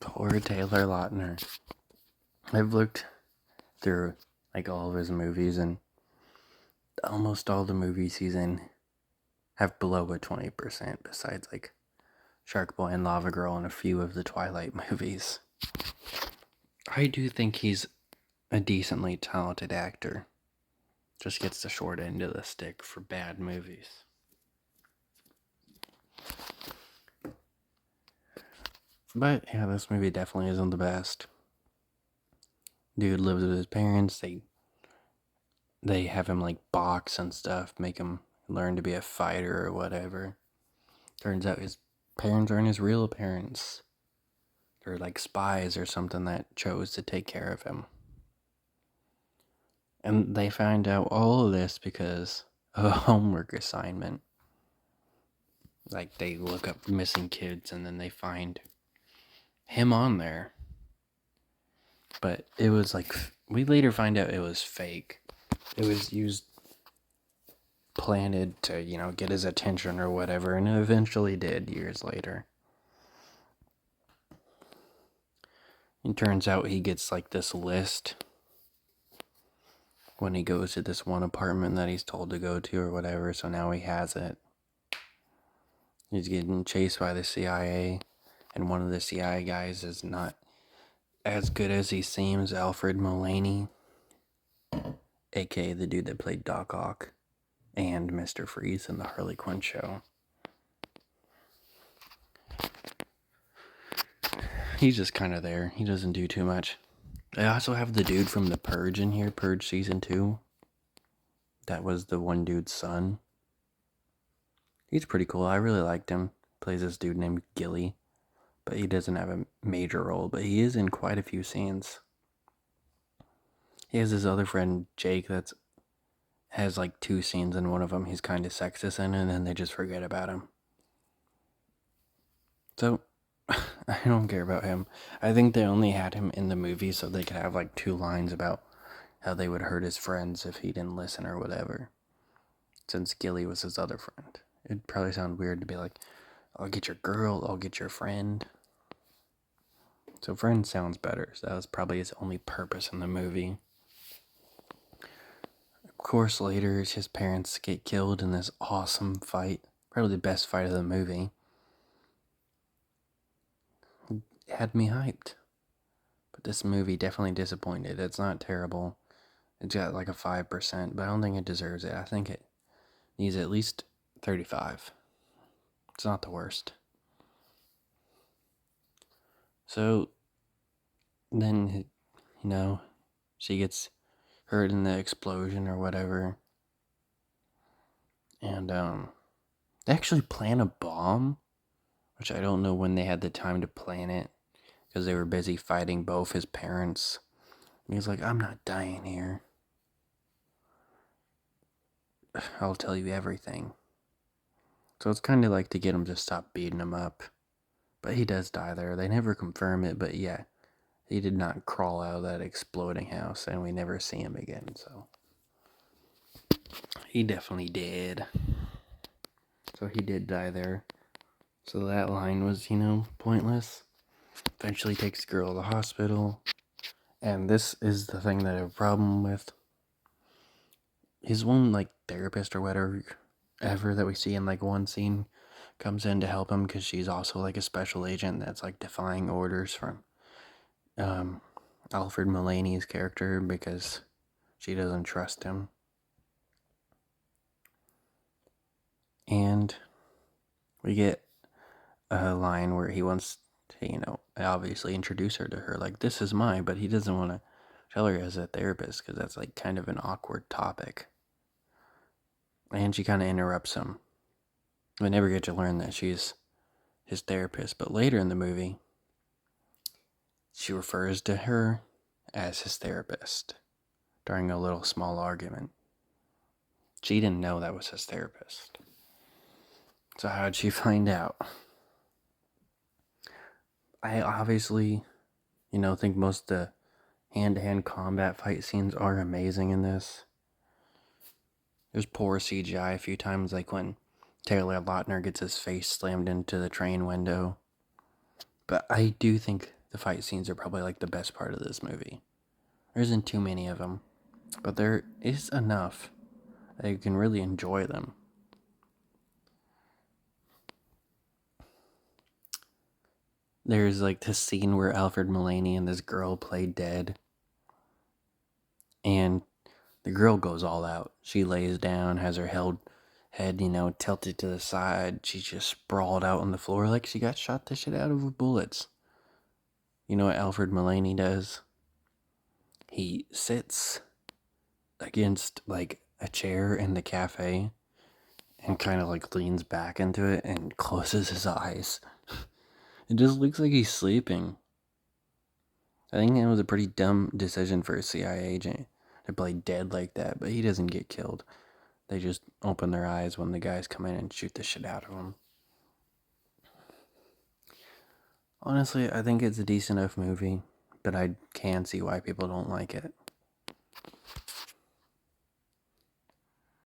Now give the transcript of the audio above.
Poor Taylor Lautner. I've looked through like all of his movies, and almost all the movies he's in have below a 20%, besides like Shark Boy and Lava Girl and a few of the Twilight movies. I do think he's a decently talented actor. Just gets the short end of the stick for bad movies. But yeah, this movie definitely isn't the best. Dude lives with his parents. They have him like box and stuff, make him learn to be a fighter or whatever. Turns out his parents aren't his real parents. They're like spies or something that chose to take care of him. And they find out all of this because of a homework assignment. Like, they look up missing kids and then they find him on there. But it was like, we later find out it was fake. It was planted to, get his attention or whatever, and it eventually did years later. It turns out he gets like this list when he goes to this one apartment that he's told to go to or whatever, so now he has it. He's getting chased by the CIA, and one of the CIA guys is not as good as he seems, Alfred Mullaney, aka the dude that played Doc Ock and Mr. Freeze in the Harley Quinn show. He's just kind of there. He doesn't do too much. I also have the dude from The Purge in here, Purge Season 2. That was the one dude's son. He's pretty cool. I really liked him. Plays this dude named Gilly. But he doesn't have a major role. But he is in quite a few scenes. He has this other friend, Jake, that's has like 2 scenes, and one of them he's kind of sexist in, and then they just forget about him. So, I don't care about him. I think they only had him in the movie so they could have like 2 lines about how they would hurt his friends if he didn't listen or whatever. Since Gilly was his other friend. It'd probably sound weird to be like, I'll get your girl, I'll get your friend. So friend sounds better. So that was probably his only purpose in the movie. Of course, later his parents get killed in this awesome fight. Probably the best fight of the movie. It had me hyped. But this movie definitely disappointed. It's not terrible. It's got like a 5%, but I don't think it deserves it. I think it needs at least 35. It's not the worst. So then, she gets hurt in the explosion or whatever. And they actually plan a bomb, which I don't know when they had the time to plan it, because they were busy fighting both his parents. And he's like, I'm not dying here. I'll tell you everything. So it's kind of like to get him to stop beating him up. But he does die there. They never confirm it, but yeah, he did not crawl out of that exploding house, and we never see him again, so he definitely did. So he did die there. So that line was, pointless. Eventually takes the girl to the hospital. And this is the thing that I have a problem with. His one, like, therapist or whatever ever that we see in, like, one scene comes in to help him because she's also, like, a special agent that's, like, defying orders from Alfred Mullaney's character because she doesn't trust him. And we get a line where he wants to, obviously introduce her to her, like, this is mine, but he doesn't want to tell her as a therapist because that's, like, kind of an awkward topic. And she kind of interrupts him. We never get to learn that she's his therapist, but later in the movie, she refers to her as his therapist during a little small argument. She didn't know that was his therapist. So how'd she find out? I obviously, think most of the hand-to-hand combat fight scenes are amazing in this. There's poor CGI a few times, like when Taylor Lautner gets his face slammed into the train window. But I do think the fight scenes are probably like the best part of this movie. There isn't too many of them, but there is enough that you can really enjoy them. There's like this scene where Alfred Mullaney and this girl play dead, and the girl goes all out. She lays down, has her head, tilted to the side. She's just sprawled out on the floor like she got shot the shit out of with bullets. You know what Alfred Mullaney does? He sits against like a chair in the cafe and kind of like leans back into it and closes his eyes. It just looks like he's sleeping. I think it was a pretty dumb decision for a CIA agent to play dead like that, but he doesn't get killed. They just open their eyes when the guys come in and shoot the shit out of him. Honestly, I think it's a decent enough movie, but I can see why people don't like it.